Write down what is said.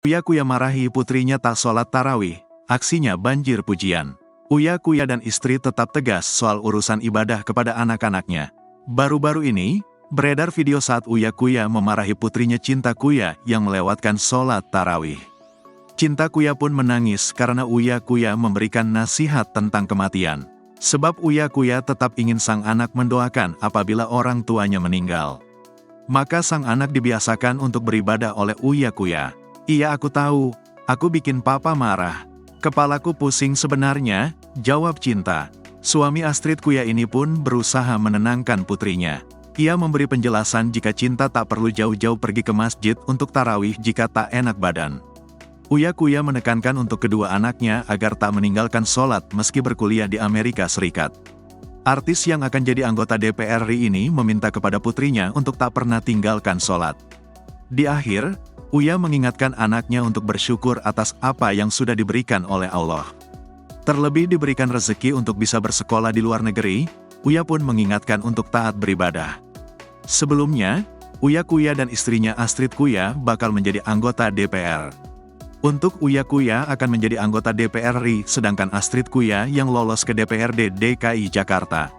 Uya Kuya marahi putrinya tak sholat tarawih, aksinya banjir pujian. Uya Kuya dan istri tetap tegas soal urusan ibadah kepada anak-anaknya. Baru-baru ini, beredar video saat Uya Kuya memarahi putrinya Cinta Kuya yang melewatkan sholat tarawih. Cinta Kuya pun menangis karena Uya Kuya memberikan nasihat tentang kematian. Sebab Uya Kuya tetap ingin sang anak mendoakan apabila orang tuanya meninggal. Maka sang anak dibiasakan untuk beribadah oleh Uya Kuya. Iya aku tahu, aku bikin papa marah. Kepalaku pusing sebenarnya, jawab Cinta. Suami Astrid Kuya ini pun berusaha menenangkan putrinya. Ia memberi penjelasan jika Cinta tak perlu jauh-jauh pergi ke masjid untuk tarawih jika tak enak badan. Uya Kuya menekankan untuk kedua anaknya agar tak meninggalkan sholat meski berkuliah di Amerika Serikat. Artis yang akan jadi anggota DPR RI ini meminta kepada putrinya untuk tak pernah tinggalkan sholat. Di akhir, Uya mengingatkan anaknya untuk bersyukur atas apa yang sudah diberikan oleh Allah. Terlebih diberikan rezeki untuk bisa bersekolah di luar negeri, Uya pun mengingatkan untuk taat beribadah. Sebelumnya, Uya Kuya dan istrinya Astrid Kuya bakal menjadi anggota DPR. Untuk Uya Kuya akan menjadi anggota DPR RI, sedangkan Astrid Kuya yang lolos ke DPRD DKI Jakarta.